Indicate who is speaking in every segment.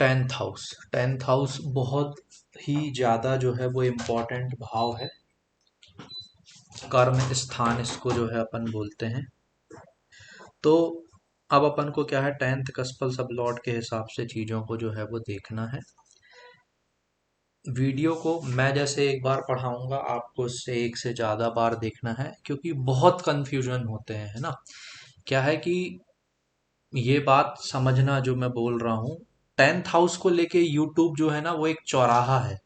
Speaker 1: Tenth house बहुत ही ज़्यादा जो है वो इम्पोर्टेंट भाव है। कर्म स्थान इसको जो है अपन बोलते हैं। तो अब अपन को क्या है, टेंथ कस्पल सब लॉर्ड के हिसाब से चीज़ों को जो है वो देखना है। वीडियो को मैं जैसे एक बार पढ़ाऊंगा, आपको उससे एक से ज़्यादा बार देखना है, क्योंकि बहुत कंफ्यूजन होते हैं, है ना। क्या है कि ये बात समझना जो मैं बोल रहा हूँ, टेंथ हाउस को लेके यूट्यूब जो है ना वो एक चौराहा है।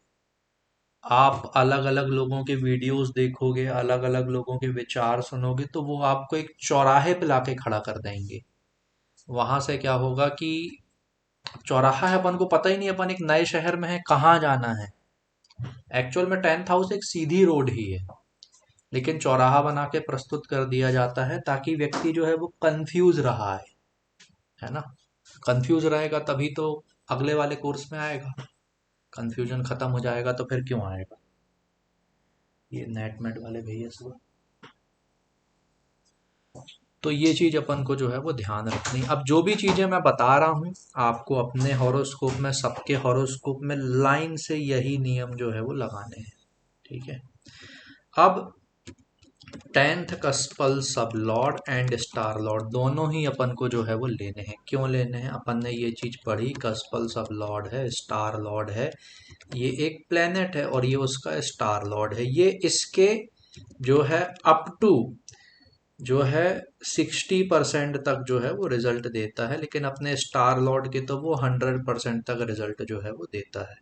Speaker 1: आप अलग अलग लोगों के वीडियोस देखोगे, अलग अलग लोगों के विचार सुनोगे, तो वो आपको एक चौराहे पे लाके खड़ा कर देंगे। वहां से क्या होगा कि चौराहा है, अपन को पता ही नहीं अपन एक नए शहर में है, कहाँ जाना है। एक्चुअल में टेंथ हाउस एक सीधी रोड ही है, लेकिन चौराहा बना के प्रस्तुत कर दिया जाता है ताकि व्यक्ति जो है वो कंफ्यूज रहा है ना। कंफ्यूज रहेगा तभी तो अगले वाले कोर्स में आएगा। कंफ्यूजन खत्म हो जाएगा तो फिर क्यों आएगा। ये नेटमेट वाले भैया सब, तो ये चीज अपन को जो है वो ध्यान रखनी। अब जो भी चीजें मैं बता रहा हूँ आपको, अपने हॉरोस्कोप में, सबके हॉरोस्कोप में लाइन से यही नियम जो है वो लगाने हैं, ठीक है। अब टेंथ कस्पल सब लॉर्ड एंड स्टार लॉर्ड दोनों ही अपन को जो है वो लेने हैं। क्यों लेने हैं, अपन ने ये चीज पढ़ी, कस्पल सब लॉर्ड है, स्टार लॉर्ड है, ये एक प्लेनेट है और ये उसका स्टार लॉर्ड है। ये इसके जो है अप टू जो है 60% तक जो है वो रिजल्ट देता है, लेकिन अपने स्टार लॉर्ड के तो वो 100% तक रिजल्ट जो है वो देता है।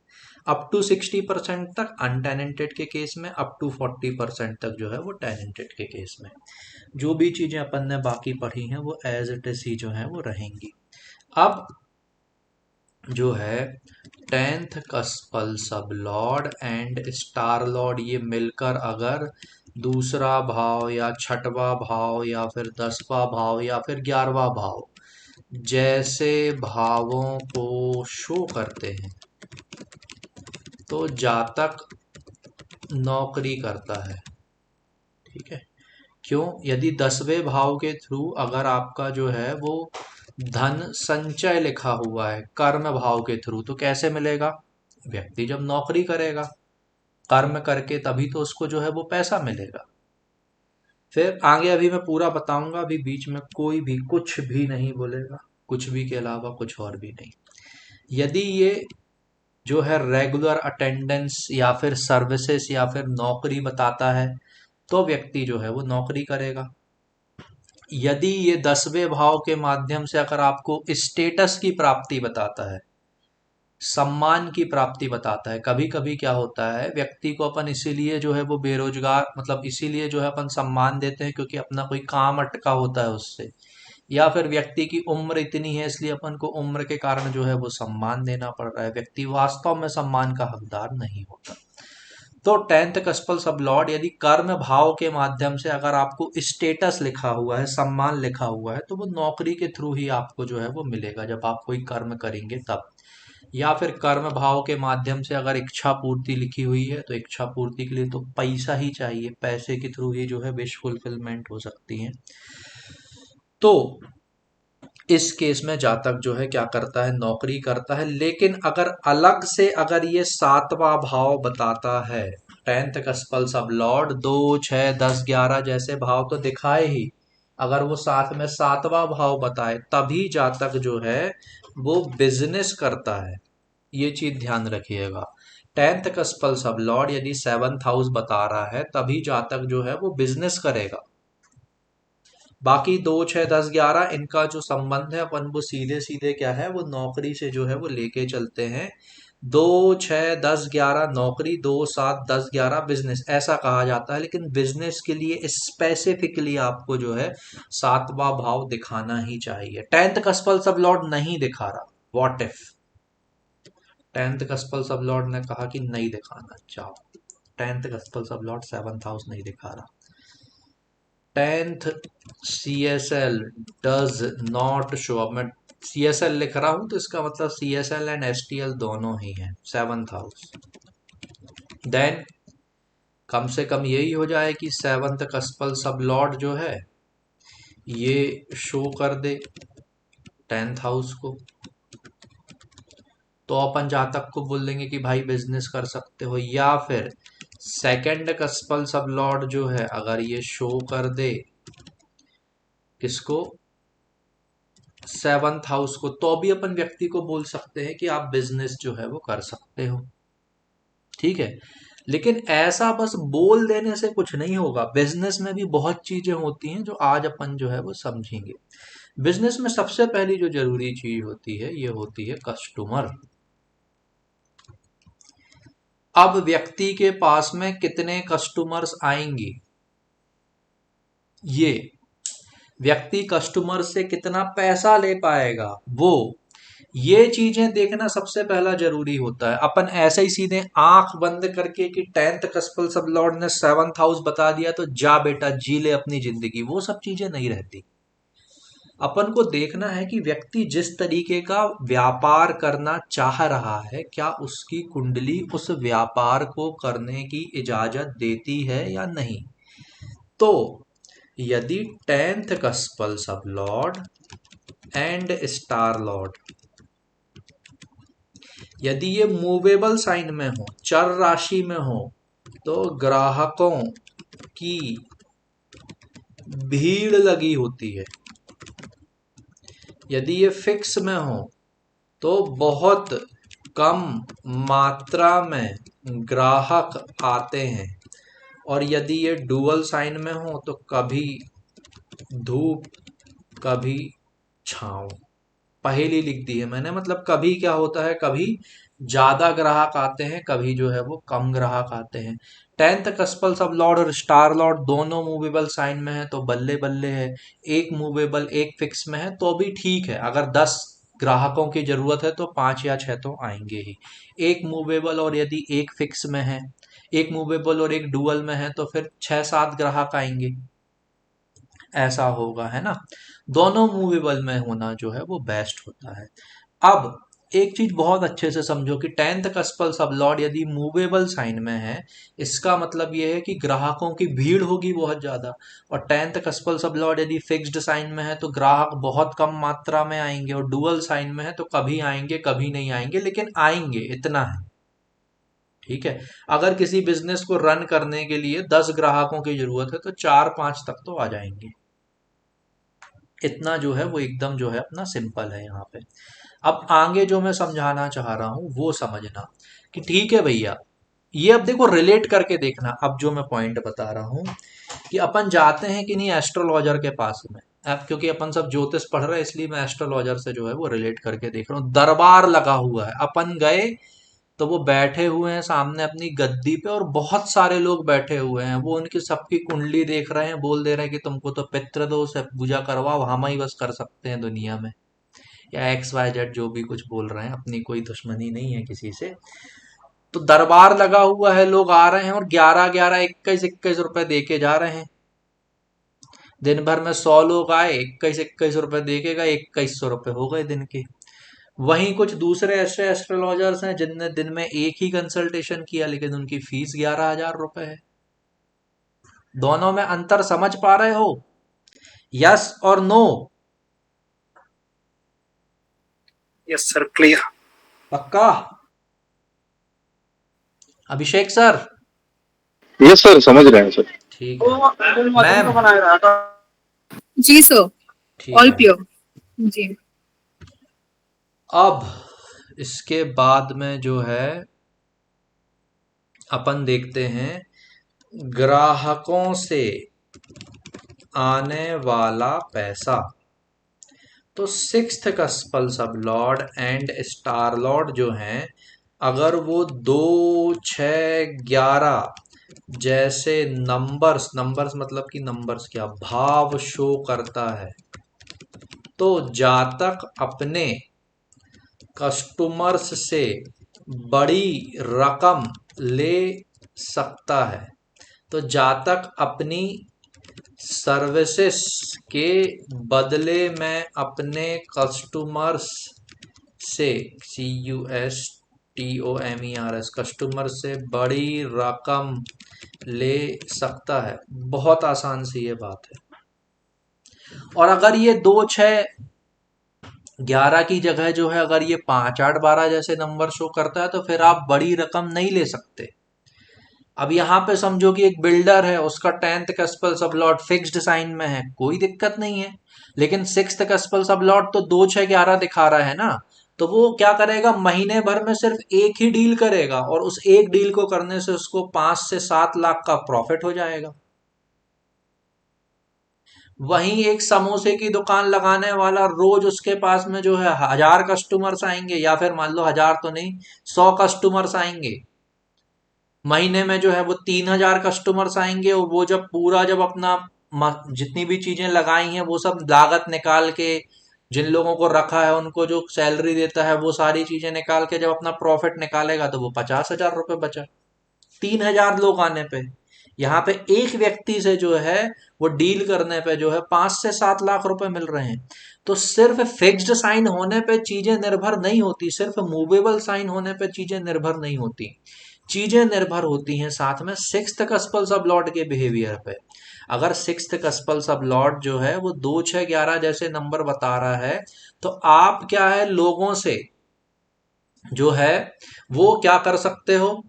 Speaker 1: अप टू 60% तक अनटेनेंटेड के केस में, अप टू 40% तक जो है वो टेनेंटेड के केस में। जो भी चीजें अपन ने बाकी पढ़ी हैं वो एज इट इज ही जो है वो रहेंगी। अब जो है टेंथ कस्पल सब लॉर्ड एंड स्टार लॉर्ड ये मिलकर अगर दूसरा भाव या छठवां भाव या फिर 10वां भाव या फिर 11वां भाव जैसे भावों को शो करते हैं, तो जातक नौकरी करता है, ठीक है। क्यों, यदि 10वें भाव के थ्रू अगर आपका जो है वो धन संचय लिखा हुआ है कर्म भाव के थ्रू, तो कैसे मिलेगा, व्यक्ति जब नौकरी करेगा, कर्म करके, तभी तो उसको जो है वो पैसा मिलेगा। फिर आगे अभी मैं पूरा बताऊंगा, अभी बीच में कोई भी कुछ भी नहीं बोलेगा, कुछ भी के अलावा कुछ और भी नहीं। यदि ये जो है रेगुलर अटेंडेंस या फिर सर्विसेज या फिर नौकरी बताता है, तो व्यक्ति जो है वो नौकरी करेगा। यदि ये 10वें भाव के माध्यम से अगर आपको स्टेटस की प्राप्ति बताता है, सम्मान की प्राप्ति बताता है, कभी कभी क्या होता है व्यक्ति को अपन इसीलिए जो है वो बेरोजगार, मतलब इसीलिए जो है अपन सम्मान देते हैं क्योंकि अपना कोई काम अटका होता है उससे, या फिर व्यक्ति की उम्र इतनी है इसलिए अपन को उम्र के कारण जो है वो सम्मान देना पड़ रहा है, व्यक्ति वास्तव में सम्मान का हकदार नहीं होता। तो टेंथ कस्पल सब लॉर्ड यदि कर्म भाव के माध्यम से अगर आपको स्टेटस लिखा हुआ है, सम्मान लिखा हुआ है, तो वो नौकरी के थ्रू ही आपको जो है वो मिलेगा, जब आप कोई कर्म करेंगे तब। या फिर कर्म भाव के माध्यम से अगर इच्छा पूर्ति लिखी हुई है, तो इच्छा पूर्ति के लिए तो पैसा ही चाहिए, पैसे के थ्रू ही जो है विश फुलफिलमेंट हो सकती है। तो इस केस में जातक जो है क्या करता है, नौकरी करता है। लेकिन अगर अलग से अगर ये 7वां भाव बताता है, टेंथ कस्पल सब लॉर्ड 2, 6, 10, 11 जैसे भाव तो दिखाए ही, अगर वो साथ में 7वां भाव बताए, तभी जातक जो है वो बिजनेस करता है। ये चीज ध्यान रखिएगा। टेंथ कस्पल सब लॉर्ड यदि 7th हाउस बता रहा है, तभी जातक जो है वो बिजनेस करेगा। बाकी 2, 6, 10, 11 इनका जो संबंध है अपन वो सीधे सीधे क्या है वो नौकरी से जो है वो लेके चलते हैं। 2, 6, 10, 11 नौकरी, 2, 7, 10, 11 बिजनेस, ऐसा कहा जाता है। लेकिन बिजनेस के लिए स्पेसिफिकली आपको जो है 7वां भाव दिखाना ही चाहिए। टेंथ कस्पल सब लॉर्ड नहीं दिखा रहा, व्हाट इफ टेंथ कस्पल सब लॉर्ड ने कहा कि नहीं दिखाना, चाहो टेंथ कस्पल सब लॉर्ड 7th हाउस नहीं दिखा रहा। Tenth CSL does not show, अब मैं CSL लिख रहा हूं तो इसका मतलब CSL एंड STL दोनों ही हैं 7th हाउस। देन कम से कम यही हो जाए कि 7th कस्पल सब लॉर्ड जो है ये शो कर दे 10th हाउस को। तो अपन जातक को बोल देंगे कि भाई बिजनेस कर सकते हो। या फिर सेकंड कस्पल सब लॉर्ड जो है अगर ये शो कर दे किसको, सेवंथ हाउस को, तो भी अपन व्यक्ति को बोल सकते हैं कि आप बिजनेस जो है वो कर सकते हो। ठीक है, लेकिन ऐसा बस बोल देने से कुछ नहीं होगा। बिजनेस में भी बहुत चीजें होती हैं जो आज अपन जो है वो समझेंगे। बिजनेस में सबसे पहली जो जरूरी चीज होती है ये होती है कस्टमर। अब व्यक्ति के पास में कितने कस्टमर्स आएंगे, ये व्यक्ति कस्टमर से कितना पैसा ले पाएगा, वो ये चीजें देखना सबसे पहला जरूरी होता है। अपन ऐसे ही सीधे आंख बंद करके कि टेंथ कस्पल सब लॉर्ड ने सेवंथ हाउस बता दिया तो जा बेटा जी ले अपनी जिंदगी, वो सब चीजें नहीं रहती। अपन को देखना है कि व्यक्ति जिस तरीके का व्यापार करना चाह रहा है क्या उसकी कुंडली उस व्यापार को करने की इजाजत देती है या नहीं। तो यदि टेंथ कस्पल सब लॉर्ड एंड स्टार लॉर्ड यदि ये मूवेबल साइन में हो, चर राशि में हो, तो ग्राहकों की भीड़ लगी होती है। यदि ये फिक्स में हो तो बहुत कम मात्रा में ग्राहक आते हैं। और यदि ये डुअल साइन में हो तो कभी धूप कभी छांव। पहेली लिख दी है मैंने, मतलब कभी क्या होता है, कभी ज्यादा ग्राहक आते हैं, कभी जो है वो कम ग्राहक आते हैं। टेंथ कस्पल सब लॉर्ड और स्टार लॉर्ड दोनों मूवेबल साइन में है तो बल्ले बल्ले है। एक मूवेबल एक फिक्स में है तो भी ठीक है, अगर 10 ग्राहकों की जरूरत है तो 5 या 6 तो आएंगे ही। एक मूवेबल और यदि एक फिक्स में है, एक मूवेबल और एक डुअल में है तो फिर 6-7 ग्राहक आएंगे, ऐसा होगा, है ना। दोनों मूवेबल में होना जो है वो बेस्ट होता है। अब एक चीज बहुत अच्छे से समझो कि टेंथ कस्पल सब लॉर्ड यदि मूवेबल साइन में है, इसका मतलब ये है कि ग्राहकों की भीड़ होगी बहुत ज्यादा। और टेंथ कस्पल सब लॉर्ड यदि फिक्स्ड साइन में है तो ग्राहक बहुत कम मात्रा में आएंगे। और डुअल साइन में है तो कभी आएंगे कभी नहीं आएंगे, लेकिन आएंगे, इतना है। ठीक है, अगर किसी बिजनेस को रन करने के लिए 10 ग्राहकों की जरूरत है तो 4-5 तक तो आ जाएंगे। इतना जो है वो एकदम जो है अपना सिंपल है यहाँ पे। अब आगे जो मैं समझाना चाह रहा हूँ वो समझना कि ठीक है भैया, ये अब देखो रिलेट करके देखना। अब जो मैं पॉइंट बता रहा हूँ कि अपन जाते हैं कि नहीं एस्ट्रोलॉजर के पास में। अब क्योंकि अपन सब ज्योतिष पढ़ रहे हैं इसलिए मैं एस्ट्रोलॉजर से जो है वो रिलेट करके देख रहा हूँ। दरबार लगा हुआ है, अपन गए तो वो बैठे हुए हैं सामने अपनी गद्दी पे और बहुत सारे लोग बैठे हुए हैं। वो उनकी सबकी कुंडली देख रहे हैं, बोल दे रहे हैं कि तुमको तो पितृ दोष है, पूजा करवाओ, हम ही बस कर सकते हैं दुनिया में। या XYZ जो भी कुछ बोल रहे हैं, अपनी कोई दुश्मनी नहीं है किसी से। तो दरबार लगा हुआ है, लोग आ रहे हैं और 11-11 21-21 रुपए दे के जा रहे हैं। दिन भर में 100 लोग आए, 21-21 रुपए दे के गए, 2100 रुपए हो गए दिन के। वहीं कुछ दूसरे ऐसे एस्ट्रोलॉजर्स हैं जिनने दिन में एक ही कंसल्टेशन किया लेकिन उनकी फीस 11,000 रुपए है। दोनों में अंतर समझ पा रहे हो? यस और नो?
Speaker 2: Yes sir, clear.
Speaker 1: पक्का? अभिषेक सर?
Speaker 3: यस सर, समझ रहे हैं सर।
Speaker 1: ठीक है मैम।
Speaker 4: जी सर,
Speaker 1: ठीक
Speaker 4: ऑल
Speaker 1: है,
Speaker 4: प्योर। जी
Speaker 1: अब इसके बाद में जो है अपन देखते हैं ग्राहकों से आने वाला पैसा। तो सिक्स्थ कस्पल सब लॉर्ड एंड स्टार लॉर्ड जो हैं, अगर वो 2, 6, 11 जैसे नंबर्स, नंबर्स मतलब कि नंबर्स क्या भाव शो करता है, तो जातक अपने कस्टमर्स से बड़ी रकम ले सकता है। तो जातक अपनी सर्विसेज के बदले में अपने कस्टमर्स से CUSTOMERS कस्टमर से बड़ी रकम ले सकता है। बहुत आसान सी ये बात है। और अगर ये 2, 6 11 की जगह जो है अगर ये 5, 8, 12 जैसे नंबर शो करता है तो फिर आप बड़ी रकम नहीं ले सकते। अब यहाँ पे समझो कि एक बिल्डर है, उसका 10th कस्पल सब लॉट फिक्स्ड साइन में है, कोई दिक्कत नहीं है। लेकिन 6th कस्पल सब लॉट तो 2, 6, 11 दिखा रहा है ना, तो वो क्या करेगा, महीने भर में सिर्फ एक ही डील करेगा और उस एक डील को करने से उसको 5 से 7 लाख का प्रॉफिट हो जाएगा। वहीं एक समोसे की दुकान लगाने वाला, रोज उसके पास में जो है 1000 कस्टमर्स आएंगे, या फिर मान लो 1000 तो नहीं, 100 कस्टमर्स आएंगे। महीने में जो है वो 3000 कस्टमर्स आएंगे, और वो जब पूरा जब अपना जितनी भी चीजें लगाई हैं वो सब लागत निकाल के, जिन लोगों को रखा है उनको जो सैलरी देता है वो सारी चीजें निकाल के जब अपना प्रॉफिट निकालेगा तो वो 50,000 रुपये बचा 3000 लोग आने पे। यहाँ पे एक व्यक्ति से जो है वो डील करने पे जो है 5 से 7 लाख रुपए मिल रहे हैं। तो सिर्फ फिक्स्ड साइन होने पे चीजें निर्भर नहीं होती, सिर्फ मूवेबल साइन होने पे चीजें निर्भर नहीं होती, चीजें निर्भर होती हैं साथ में सिक्स्थ कस्पल सब लॉर्ड के बिहेवियर पे। अगर सिक्स्थ कस्पल सब लॉर्ड जो है वो 2, 6, 11 जैसे नंबर बता रहा है, तो आप क्या है, लोगों से जो है वो क्या कर सकते हो,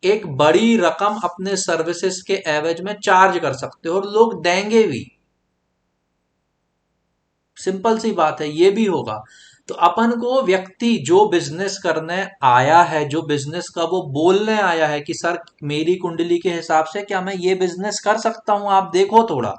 Speaker 1: एक बड़ी रकम अपने सर्विसेज के एवज में चार्ज कर सकते हो और लोग देंगे भी। सिंपल सी बात है, ये भी होगा। तो अपन को व्यक्ति जो बिजनेस करने आया है, जो बिजनेस का वो बोलने आया है कि सर मेरी कुंडली के हिसाब से क्या मैं ये बिजनेस कर सकता हूं, आप देखो थोड़ा।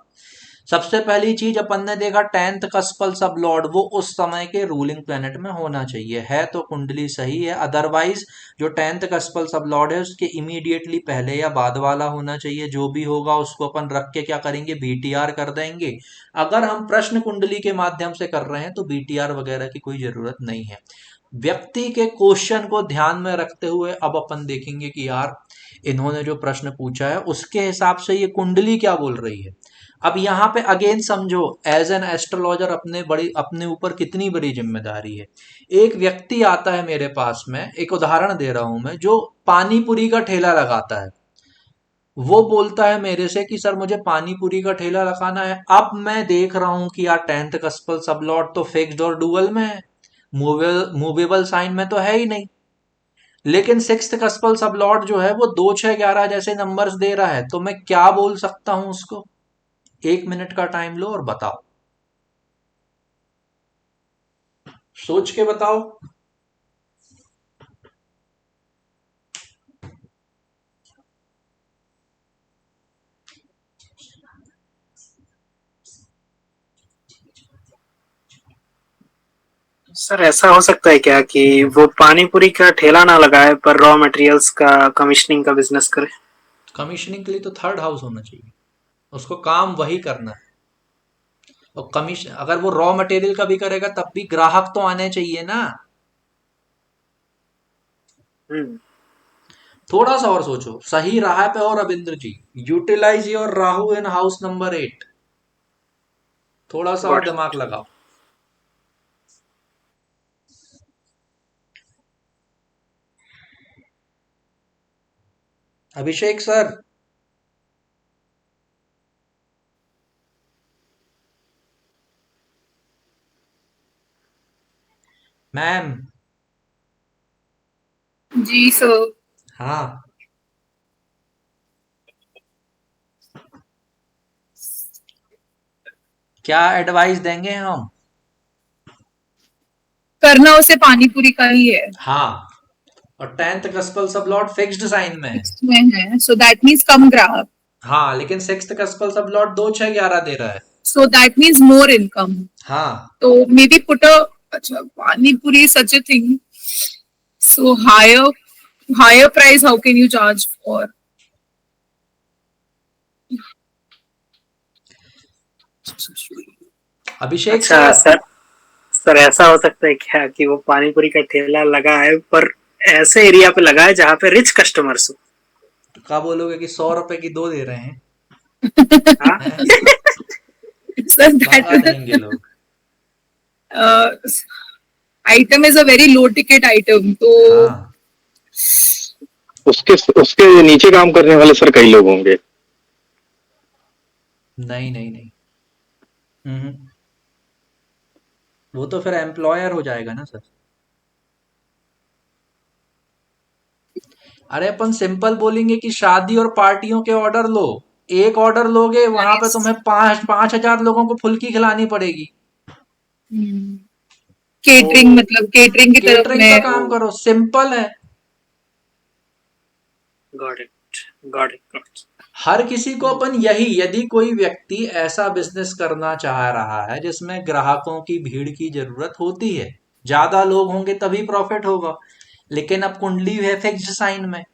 Speaker 1: सबसे पहली चीज अपन ने देखा 10th कस्पल सब लॉर्ड वो उस समय के रूलिंग प्लेनेट में होना चाहिए, है तो कुंडली सही है। अदरवाइज जो 10th कस्पल सब लॉर्ड है उसके इमीडिएटली पहले या बाद वाला होना चाहिए। जो भी होगा उसको अपन रख के क्या करेंगे, बीटीआर कर देंगे। अगर हम प्रश्न कुंडली के माध्यम से कर रहे हैं तो बीटीआर वगैरह की कोई जरूरत नहीं है। व्यक्ति के क्वेश्चन को ध्यान में रखते हुए अब अपन देखेंगे कि यार इन्होंने जो प्रश्न पूछा है उसके हिसाब से ये कुंडली क्या बोल रही है। अब यहाँ पे अगेन समझो, एज एन एस्ट्रोलॉजर अपने ऊपर कितनी बड़ी जिम्मेदारी है। एक व्यक्ति आता है मेरे पास में, एक उदाहरण दे रहा हूं मैं, जो पानी पूरी का ठेला लगाता है। वो बोलता है मेरे से कि सर मुझे पानी पूरी का ठेला लगाना है। अब मैं देख रहा हूं कि यार 10th कस्पल सब लॉट तो फिक्स्ड और डुअल में है, मूवेबल साइन में तो है ही नहीं। लेकिन सिक्स्थ कस्पल सब लॉट जो है वो 2, 6, 11 जैसे नंबर्स दे रहा है, तो मैं क्या बोल सकता हूं उसको। 1 मिनट का टाइम लो और बताओ, सोच के बताओ।
Speaker 2: सर ऐसा हो सकता है क्या कि वो पानी पूरी का ठेला ना लगाए पर रॉ मटेरियल्स का कमीशनिंग का बिजनेस करे?
Speaker 1: कमीशनिंग के लिए तो थर्ड हाउस होना चाहिए, उसको काम वही करना है। और कमीशन अगर वो रॉ मटेरियल का भी करेगा तब भी ग्राहक तो आने चाहिए ना।
Speaker 2: हम्म।
Speaker 1: थोड़ा सा और सोचो, सही राह पे हो Ravindra ji. Utilize your Rahu in house number 8। थोड़ा सा और
Speaker 2: गॉट
Speaker 1: दिमाग
Speaker 2: इट।
Speaker 1: लगाओ। अभिषेक सर। मैम।
Speaker 4: जी सर।
Speaker 1: हाँ। क्या एडवाइस देंगे हम।
Speaker 4: करना उसे पानी पूरी का ही है।
Speaker 1: हाँ, और 10th कस्पल सब लॉट फिक्स्ड साइन में है।
Speaker 4: फिक्स्ड में है, सो दैट मीन्स कम ग्राहक।
Speaker 1: हाँ, लेकिन 6th कस्पल सब लॉट 2, 6, 11 दे रहा है।
Speaker 4: So that means more income.
Speaker 1: हाँ,
Speaker 4: तो मे बी पुट अ, अच्छा pani puri such a thing, so higher price how can you charge for?
Speaker 1: Abhishek
Speaker 2: अच्छा
Speaker 1: सर।
Speaker 2: सर, सर ऐसा हो सकता है क्या कि वो पानी पूरी का ठेला लगाए पर ऐसे एरिया पे लगाए जहाँ पे रिच कस्टमर्स हो?
Speaker 1: तो क्या बोलोगे कि 100 रुपए की 2 दे रहे हैं।
Speaker 2: हाँ।
Speaker 1: हैं?
Speaker 4: सर
Speaker 1: भगा
Speaker 4: दैट
Speaker 1: देंगे लोग।
Speaker 4: Item is a very low ticket item, तो
Speaker 1: हाँ।
Speaker 3: उसके उसके नीचे काम करने वाले सर कई लोग होंगे।
Speaker 1: नहीं नहीं नहीं। हम्म। वो तो फिर एम्प्लॉयर हो जाएगा ना सर। अरे अपन सिंपल बोलेंगे कि शादी और पार्टियों के ऑर्डर लो, एक ऑर्डर लोगे वहां पे तुम्हें 5,000 लोगों को फुल्की खिलानी पड़ेगी।
Speaker 4: केटरिंग,
Speaker 2: ओ,
Speaker 4: मतलब केटरिंग की तरफ
Speaker 1: केटरिंग का
Speaker 4: में।
Speaker 1: काम करो, सिंपल है।
Speaker 2: Got it, got it, got it.
Speaker 1: हर किसी को अपन यही, यदि कोई व्यक्ति ऐसा बिजनेस करना चाह रहा है जिसमें ग्राहकों की भीड़ की जरूरत होती है, ज्यादा लोग होंगे तभी प्रॉफिट होगा। लेकिन अब कुंडली है फिक्स्ड साइन में।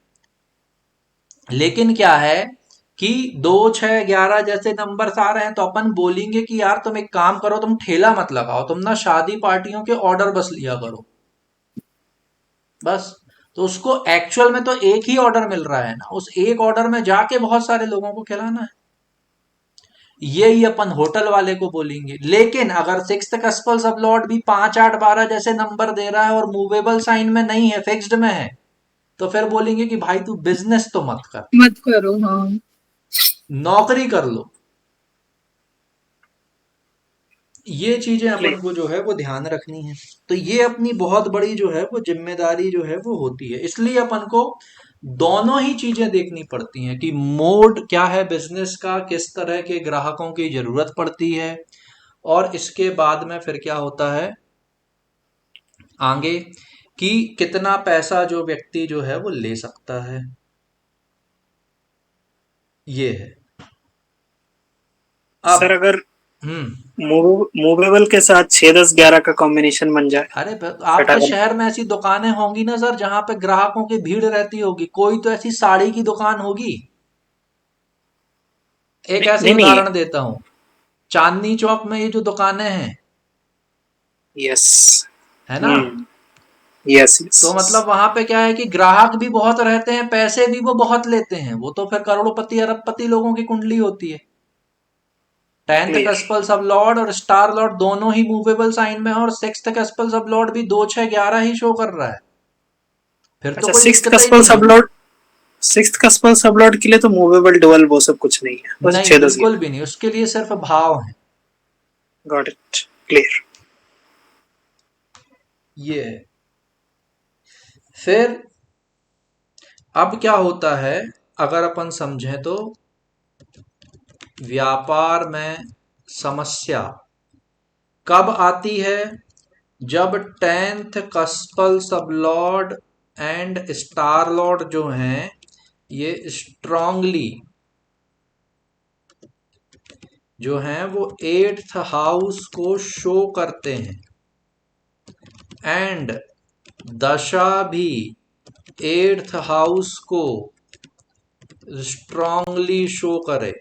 Speaker 1: लेकिन क्या है कि 2, 6, 11 जैसे नंबर्स आ रहे हैं तो अपन बोलेंगे कि यार तुम एक काम करो, तुम ठेला मत लगाओ, तुम ना शादी पार्टियों के ऑर्डर बस लिया करो बस। तो उसको एक्चुअल में तो एक ही ऑर्डर मिल रहा है ना, उस एक ऑर्डर में जाके बहुत सारे लोगों को खिलाना है। यही अपन होटल वाले को बोलेंगे। लेकिन अगर सिक्स्थ कस्पल सब लॉर्ड भी 5, 8, 12 जैसे नंबर दे रहा है और मूवेबल साइन में नहीं है, फिक्स्ड में है, तो फिर बोलेंगे कि भाई तू बिजनेस तो मत कर,
Speaker 4: मत करो, हाँ।
Speaker 1: नौकरी कर लो। ये चीजें अपन
Speaker 2: क्लियर।
Speaker 1: को जो है वो ध्यान रखनी है। तो ये अपनी बहुत बड़ी जो है वो जिम्मेदारी जो है वो होती है। इसलिए अपन को दोनों ही चीजें देखनी पड़ती हैं कि मोड क्या है बिजनेस का, किस तरह के ग्राहकों की जरूरत पड़ती है, और इसके बाद में फिर क्या होता है आगे, कि कितना पैसा जो व्यक्ति जो है वो ले सकता है। ये है।
Speaker 2: सर,
Speaker 1: अब
Speaker 2: अगर
Speaker 1: हम्म
Speaker 2: मूवेबल के साथ 6, 10, 11 का कॉम्बिनेशन बन जाए
Speaker 1: अरे आपके
Speaker 2: फटाफट।
Speaker 1: शहर में ऐसी दुकानें होंगी ना सर जहां पे ग्राहकों की भीड़ रहती होगी। कोई तो ऐसी साड़ी की दुकान होगी। एक
Speaker 2: नहीं
Speaker 1: ऐसी
Speaker 2: नहीं नहीं।
Speaker 1: उदाहरण देता हूँ, चांदनी चौक में ये जो दुकानें हैं,
Speaker 2: यस।
Speaker 1: है ना,
Speaker 2: हम्म। यस
Speaker 1: तो
Speaker 2: यस।
Speaker 1: मतलब वहां पे क्या है कि ग्राहक भी बहुत रहते हैं, पैसे भी वो बहुत लेते हैं। वो तो फिर करोड़पति अरबपति लोगों की कुंडली होती है। 10th
Speaker 2: clear.
Speaker 1: कस्पल सब लॉर्ड और स्टार लॉर्ड दोनों ही मूवेबल साइन में है, और 6th कस्पल सब लॉर्ड भी 2, 6, 11 ही शो कर रहा है। फिर तो
Speaker 2: अच्छा,
Speaker 1: कोई
Speaker 2: सिक्स्थ
Speaker 1: दिक्कत ही
Speaker 2: कस्पल
Speaker 1: नहीं है।
Speaker 2: सबलॉर्ड, सिक्स्थ कस्पल सबलॉर्ड के लिए तो मूवेबल डुअल वो सब कुछ नहीं है, बस
Speaker 1: नहीं
Speaker 2: 6, 10,
Speaker 1: बिल्कुल भी नहीं, उसके लिए सिर्फ भाव है।
Speaker 2: Got it, clear.
Speaker 1: ये है। फिर अब क्या होता है, अगर अपन समझें तो व्यापार में समस्या कब आती है, जब 10th कस्पल सब लॉर्ड एंड स्टार लॉर्ड जो हैं ये स्ट्रांगली जो हैं वो 8th हाउस को शो करते हैं, एंड दशा भी 8th हाउस को स्ट्रांगली शो करे।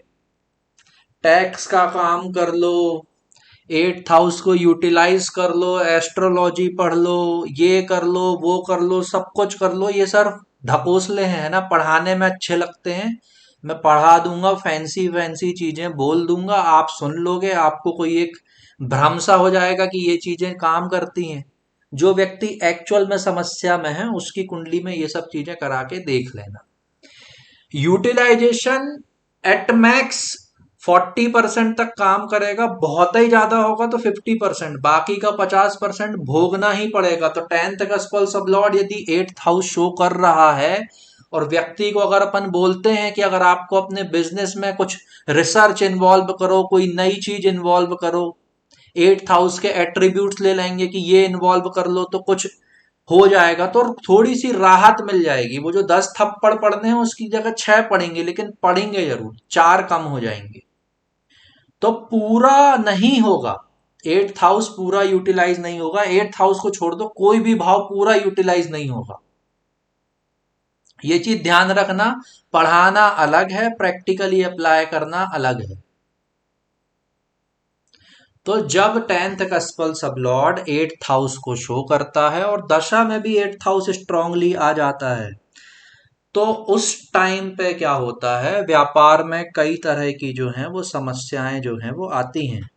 Speaker 1: टैक्स का काम कर लो, 8th हाउस को यूटिलाइज कर लो, एस्ट्रोलॉजी पढ़ लो, ये कर लो वो कर लो, सब कुछ कर लो। ये सिर्फ ढकोसले हैं ना, पढ़ाने में अच्छे लगते हैं। मैं पढ़ा दूंगा, फैंसी फैंसी चीजें बोल दूंगा, आप सुन लोगे, आपको कोई एक भ्रम सा हो जाएगा कि ये चीजें काम करती हैं। जो व्यक्ति एक्चुअल में समस्या में है उसकी कुंडली में ये सब चीजें करा के देख लेना। यूटिलाइजेशन एट मैक्स 40% तक काम करेगा, बहुत ही ज्यादा होगा तो 50%, बाकी का 50% भोगना ही पड़ेगा। तो 10th कस्पल सब लॉर्ड यदि 8th हाउस शो कर रहा है, और व्यक्ति को अगर अपन बोलते हैं कि अगर आपको अपने बिजनेस में कुछ रिसर्च इन्वॉल्व करो, कोई नई चीज इन्वॉल्व करो, 8th हाउस के एट्रीब्यूट्स ले लेंगे कि ये इन्वॉल्व कर लो तो कुछ हो जाएगा, तो थोड़ी सी राहत मिल जाएगी। वो जो 10 थप्पड़ पड़ने हैं उसकी जगह 6 पड़ेंगे, लेकिन पड़ेंगे जरूर, 4 कम हो जाएंगे। तो पूरा नहीं होगा, 8th हाउस पूरा यूटिलाइज नहीं होगा। 8th हाउस को छोड़ दो, कोई भी भाव पूरा यूटिलाइज नहीं होगा। ये चीज ध्यान रखना। पढ़ाना अलग है, प्रैक्टिकली अप्लाई करना अलग है। तो जब 10th कस्पल सब लॉर्ड 8th हाउस को शो करता है और दशा में भी 8th हाउस स्ट्रांगली आ जाता है, तो उस टाइम पे क्या होता है, व्यापार में कई तरह की जो हैं वो समस्याएं जो हैं वो आती हैं।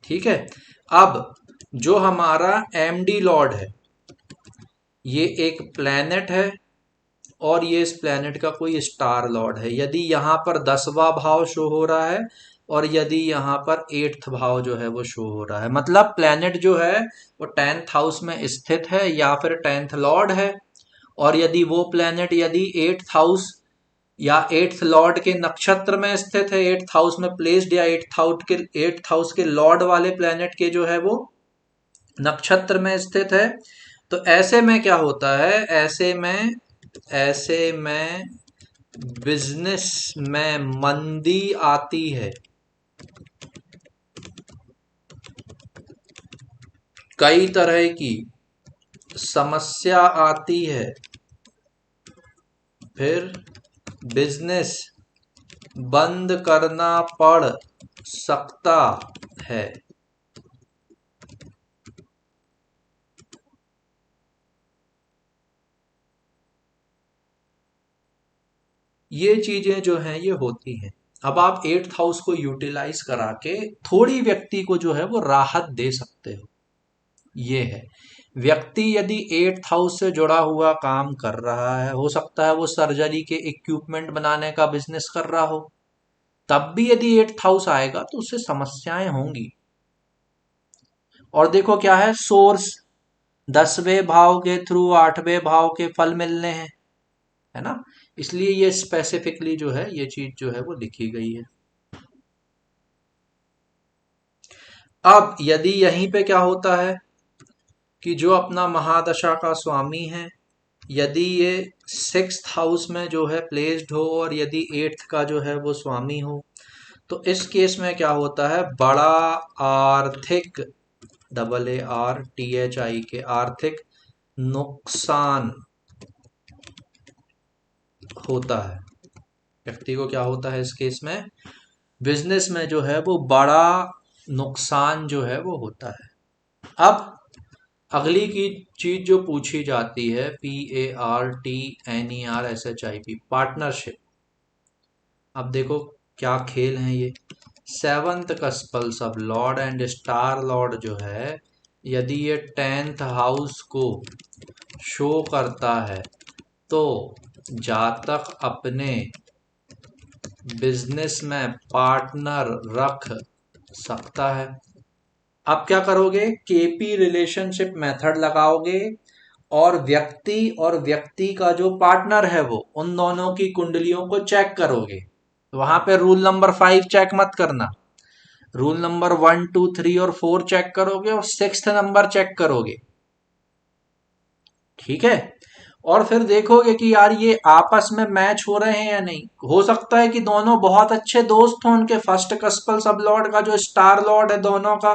Speaker 1: ठीक है। अब जो हमारा एमडी लॉर्ड है, ये एक प्लेनेट है, और ये इस प्लेनेट का कोई स्टार लॉर्ड है। यदि यहां पर 10वां भाव शो हो रहा है और यदि यहाँ पर 8th भाव जो है वो शो हो रहा है, मतलब प्लेनेट जो है वो 10th हाउस में स्थित है या फिर 10th लॉर्ड है, और यदि वो प्लेनेट यदि 8th हाउस या 8th लॉर्ड के नक्षत्र में स्थित है, 8th हाउस में प्लेस्ड, या 8th हाउस के लॉर्ड वाले प्लेनेट के जो है वो नक्षत्र में स्थित है, तो ऐसे में क्या होता है, ऐसे में बिजनेस में मंदी आती है, कई तरह की समस्या आती है, फिर बिजनेस बंद करना पड़ सकता है। ये चीजें जो हैं ये होती हैं। अब आप 8th हाउस को यूटिलाइज करा के थोड़ी व्यक्ति को जो है वो राहत दे सकते हो। ये है, व्यक्ति यदि 8th हाउस से जुड़ा हुआ काम कर रहा है, हो सकता है वो सर्जरी के इक्विपमेंट बनाने का बिजनेस कर रहा हो, तब भी यदि 8th हाउस आएगा तो उससे समस्याएं होंगी। और देखो क्या है, सोर्स 10वें भाव के थ्रू 8वें भाव के फल मिलने हैं, है ना, इसलिए ये स्पेसिफिकली जो है ये चीज जो है वो लिखी गई है। अब यदि यहीं पे क्या होता है कि जो अपना महादशा का स्वामी है, यदि ये 6th हाउस में जो है प्लेस्ड हो और यदि 8th का जो है वो स्वामी हो, तो इस केस में क्या होता है, बड़ा आर्थिक ARTHI के आर्थिक नुकसान होता है। व्यक्ति को क्या होता है इस केस में, बिजनेस में जो है वो बड़ा नुकसान जो है वो होता है। अब अगली की चीज जो पूछी जाती है, PARTNERSHIP, पार्टनरशिप। अब देखो क्या खेल है ये, 7th कस्पल सब लॉर्ड एंड स्टार लॉर्ड जो है, यदि ये 10th हाउस को शो करता है तो जातक अपने बिजनेस में पार्टनर रख सकता है। अब क्या करोगे, केपी रिलेशनशिप मेथड लगाओगे और व्यक्ति का जो पार्टनर है वो, उन दोनों की कुंडलियों को चेक करोगे। वहां पे रूल नंबर 5 चेक मत करना, रूल नंबर 1, 2, 3 और 4 चेक करोगे और 6th नंबर चेक करोगे, ठीक है। और फिर देखोगे कि यार ये आपस में मैच हो रहे हैं या नहीं। हो सकता है कि दोनों बहुत अच्छे दोस्त हों, उनके फर्स्ट कस्पल सब लॉर्ड का जो स्टार लॉर्ड है दोनों का,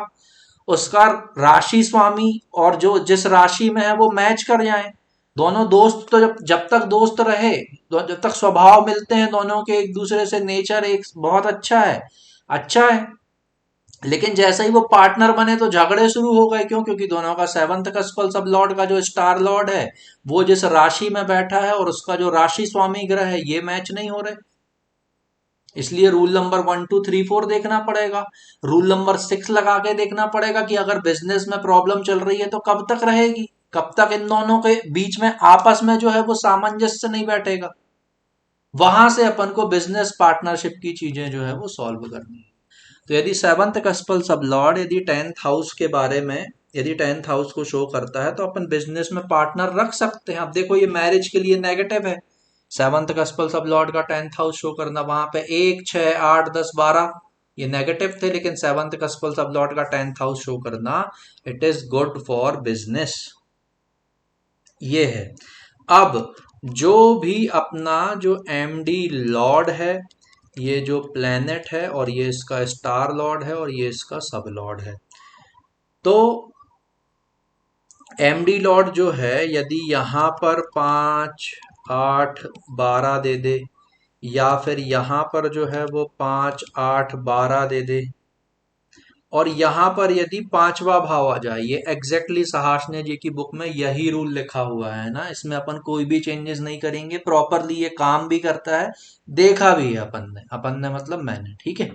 Speaker 1: उसका राशि स्वामी और जो जिस राशि में है वो मैच कर जाए। दोनों दोस्त तो जब तक दोस्त रहे, जब तक स्वभाव मिलते हैं दोनों के एक दूसरे से, नेचर एक बहुत अच्छा है, लेकिन जैसे ही वो पार्टनर बने तो झगड़े शुरू हो गए। क्यों? क्योंकि दोनों का 7th कस्पल सब लॉर्ड का जो स्टार लॉर्ड है वो जिस राशि में बैठा है और उसका जो राशि स्वामी ग्रह है ये मैच नहीं हो रहे। इसलिए रूल नंबर 1, 2, 3, 4 देखना पड़ेगा, रूल नंबर 6 लगा के देखना पड़ेगा कि अगर बिजनेस में प्रॉब्लम चल रही है तो कब तक रहेगी, कब तक इन दोनों के बीच में आपस में जो है वो सामंजस्य नहीं बैठेगा। वहां से अपन को बिजनेस पार्टनरशिप की चीजें जो है वो सॉल्व करनी है। तो यदि 7th कस्पल सब लॉर्ड यदि 10th हाउस के बारे में, यदि 10th हाउस को शो करता है तो अपन बिजनेस में पार्टनर रख सकते हैं। अब देखो ये मैरिज के लिए नेगेटिव है, 7th कस्पल सब लॉर्ड का 10th हाउस शो करना, वहां पे 1, 6, 8, 10, 12 ये नेगेटिव थे, लेकिन 7th कस्पल सब लॉर्ड का 10th हाउस शो करना, it is good for business. ये है। अब जो भी अपना जो एमडी लॉर्ड है, ये जो प्लेनेट है और ये इसका स्टार लॉर्ड है और ये इसका सब लॉर्ड है, तो एमडी लॉर्ड जो है यदि यहां पर 5, 8, 12 दे दे, या फिर यहां पर जो है वो 5, 8, 12 दे दे, और यहां पर यदि 5वां भाव आ जाए, ये एग्जैक्टली सहाशने जी की बुक में यही रूल लिखा हुआ है ना, इसमें अपन कोई भी चेंजेस नहीं करेंगे, प्रॉपरली ये काम भी करता है, देखा भी है अपन ने मतलब मैंने, ठीक है।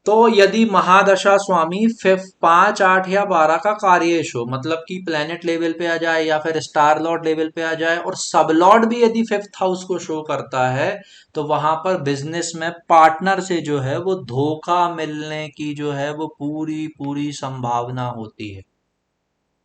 Speaker 1: तो यदि महादशा स्वामी 5, 8 या 12 का कार्येश हो, मतलब कि प्लेनेट लेवल पे आ जाए या फिर स्टार लॉर्ड लेवल पे आ जाए, और सब लॉर्ड भी यदि 5th हाउस को शो करता है, तो वहां पर बिजनेस में पार्टनर से जो है वो धोखा मिलने की जो है वो पूरी पूरी संभावना होती है।